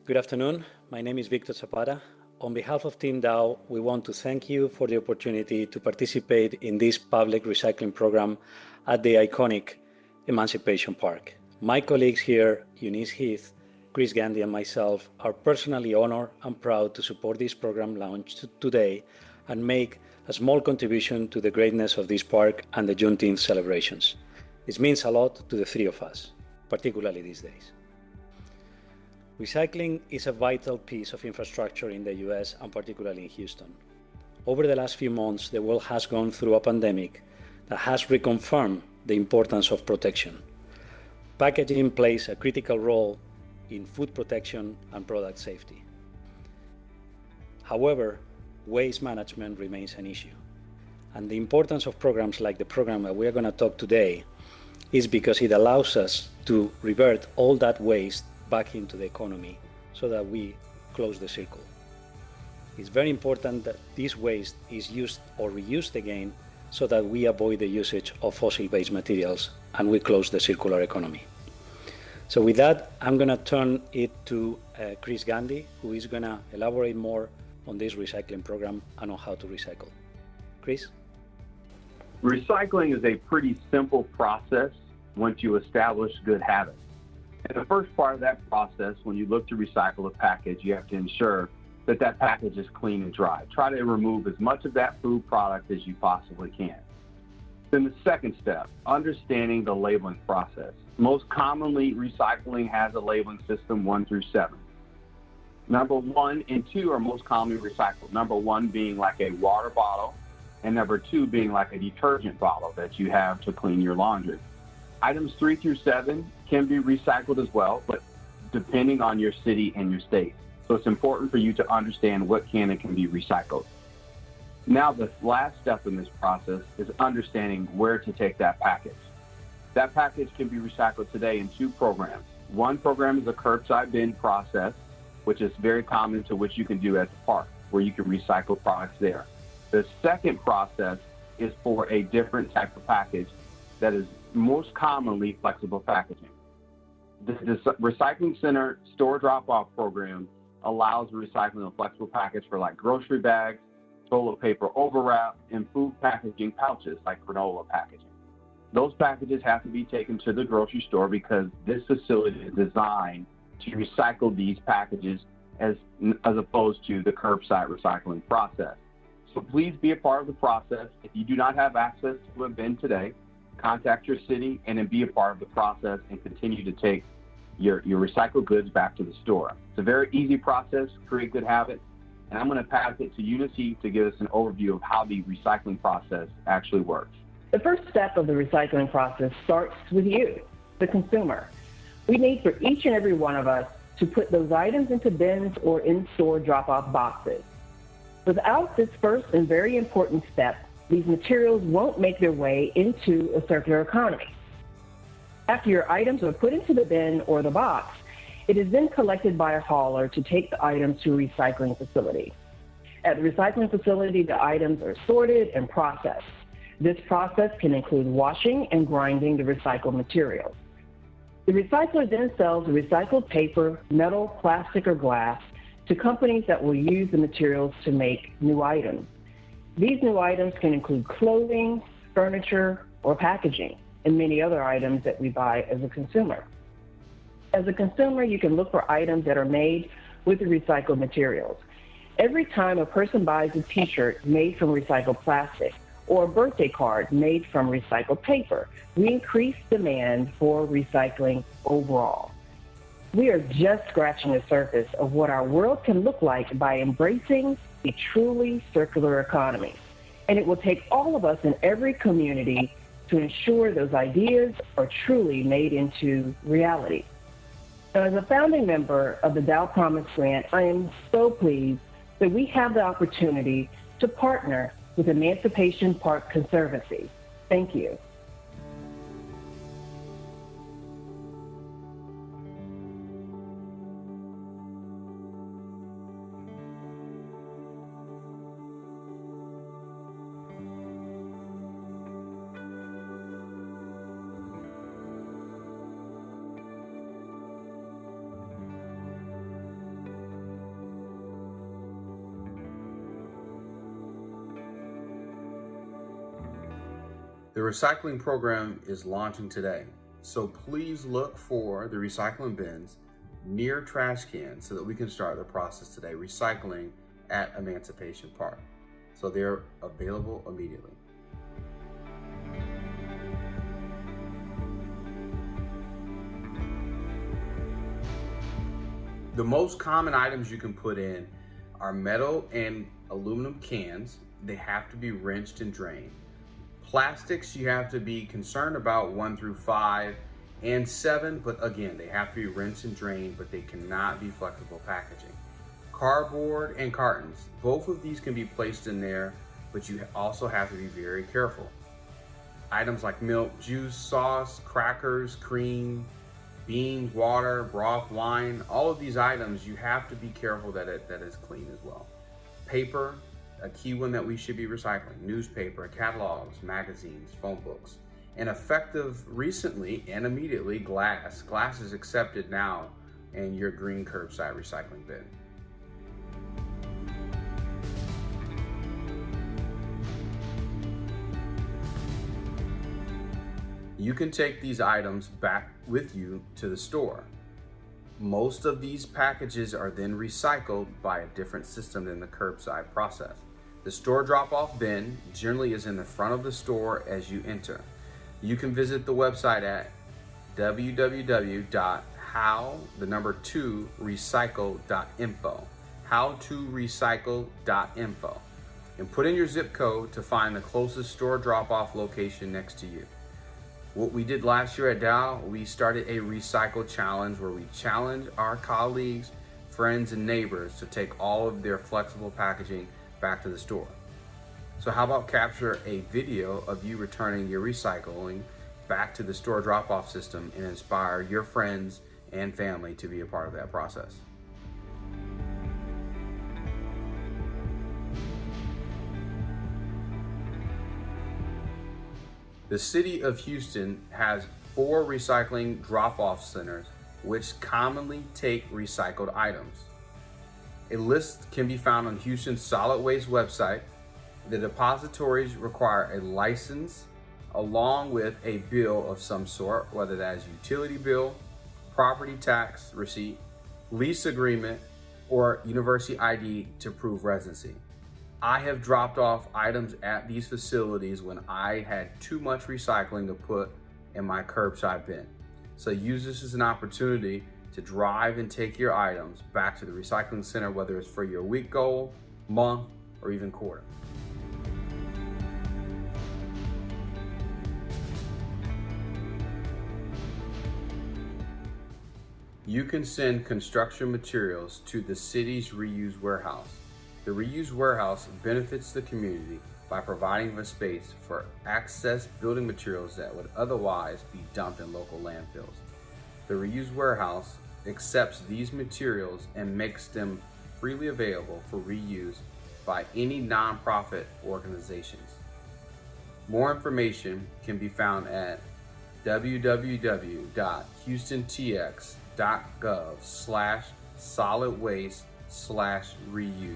Good afternoon. My name is Victor Zapata. On behalf of Team Dow, we want to thank you for the opportunity to participate in this public recycling program at the iconic Emancipation Park. My colleagues here, Eunice Heath, Chris Gandy, and myself are personally honored and proud to support this program launched today and make a small contribution to the greatness of this park and the Juneteenth celebrations. This means a lot to the three of us, particularly these days. Recycling is a vital piece of infrastructure in the US and particularly in Houston. Over the last few months, the world has gone through a pandemic that has reconfirmed the importance of protection. Packaging plays a critical role in food protection and product safety. However, waste management remains an issue. And the importance of programs like the program that we are going to talk today is because it allows us to revert all that waste back into the economy so that we close the circle. It's very important that this waste is used or reused again so that we avoid the usage of fossil-based materials and we close the circular economy. So with that, I'm going to turn it to Chris Gandy, who is going to elaborate more on this recycling program and on how to recycle. Chris? Recycling is a pretty simple process once you establish good habits. And the first part of that process, when you look to recycle a package, you have to ensure that that package is clean and dry. Try to remove as much of that food product as you possibly can. Then the second step, understanding the labeling process. Most commonly, recycling has a labeling system 1 through 7. Number 1 and 2 are most commonly recycled. Number 1 being like a water bottle, and number 2 being like a detergent bottle that you have to clean your laundry. Items 3 through 7 can be recycled as well, but depending on your city and your state. So it's important for you to understand what can and can be recycled. Now, the last step in this process is understanding where to take that package. That package can be recycled today in 2 programs. One program is a curbside bin process, which is very common to which you can do at the park, where you can recycle products there. The second process is for a different type of package that is most commonly flexible packaging. The Recycling Center store drop-off program allows recycling of flexible package for like grocery bags, toilet paper overwrap, and food packaging pouches like granola packaging. Those packages have to be taken to the grocery store because this facility is designed to recycle these packages as opposed to the curbside recycling process. So please be a part of the process. If you do not have access to a bin today, contact your city and then be a part of the process and continue to take your recycled goods back to the store. It's a very easy process, create good habits, and I'm going to pass it to Eunice Heath to give us an overview of how the recycling process actually works. The first step of the recycling process starts with you, the consumer. We need for each and every one of us to put those items into bins or in-store drop-off boxes. Without this first and very important step, these materials won't make their way into a circular economy. After your items are put into the bin or the box, it is then collected by a hauler to take the items to a recycling facility. At the recycling facility, the items are sorted and processed. This process can include washing and grinding the recycled materials. The recycler then sells the recycled paper, metal, plastic, or glass to companies that will use the materials to make new items. These new items can include clothing, furniture, or packaging, and many other items that we buy as a consumer. As a consumer, you can look for items that are made with the recycled materials. Every time a person buys a t-shirt made from recycled plastic or a birthday card made from recycled paper, we increase demand for recycling overall. We are just scratching the surface of what our world can look like by embracing a truly circular economy. And it will take all of us in every community to ensure those ideas are truly made into reality. Now, as a founding member of the Dow Promise Grant, I am so pleased that we have the opportunity to partner with Emancipation Park Conservancy. Thank you. The recycling program is launching today, so please look for the recycling bins near trash cans so that we can start the process today, recycling at Emancipation Park. So they're available immediately. The most common items you can put in are metal and aluminum cans. They have to be rinsed and drained. Plastics, you have to be concerned about 1 through 5 and 7, but again, they have to be rinsed and drained, but they cannot be flexible packaging. Cardboard and cartons, both of these can be placed in there, but you also have to be very careful. Items like milk, juice, sauce, crackers, cream, beans, water, broth, wine, all of these items, you have to be careful that it is clean as well. Paper, a key one that we should be recycling. Newspaper, catalogs, magazines, phone books. And effective recently and immediately, glass. Glass is accepted now in your green curbside recycling bin. You can take these items back with you to the store. Most of these packages are then recycled by a different system than the curbside process. The store drop-off bin generally is in the front of the store as you enter. You can visit the website at www.how2recycle.info, how2recycle.info, and put in your zip code to find the closest store drop-off location next to you. What we did last year at Dow, we started a recycle challenge where we challenge our colleagues, friends, and neighbors to take all of their flexible packaging back to the store. So how about capture a video of you returning your recycling back to the store drop-off system and inspire your friends and family to be a part of that process. The city of Houston has 4 recycling drop-off centers which commonly take recycled items. A list can be found on Houston's solid waste website. The depositories require a license along with a bill of some sort, whether that is utility bill, property tax receipt, lease agreement, or university ID to prove residency. I have dropped off items at these facilities when I had too much recycling to put in my curbside bin. So use this as an opportunity to drive and take your items back to the recycling center, whether it's for your week goal, month, or even quarter. You can send construction materials to the city's reuse warehouse. The reuse warehouse benefits the community by providing a space for excess building materials that would otherwise be dumped in local landfills. The reuse warehouse accepts these materials and makes them freely available for reuse by any nonprofit organizations. More information can be found at www.houstontx.gov/solid waste/reuse.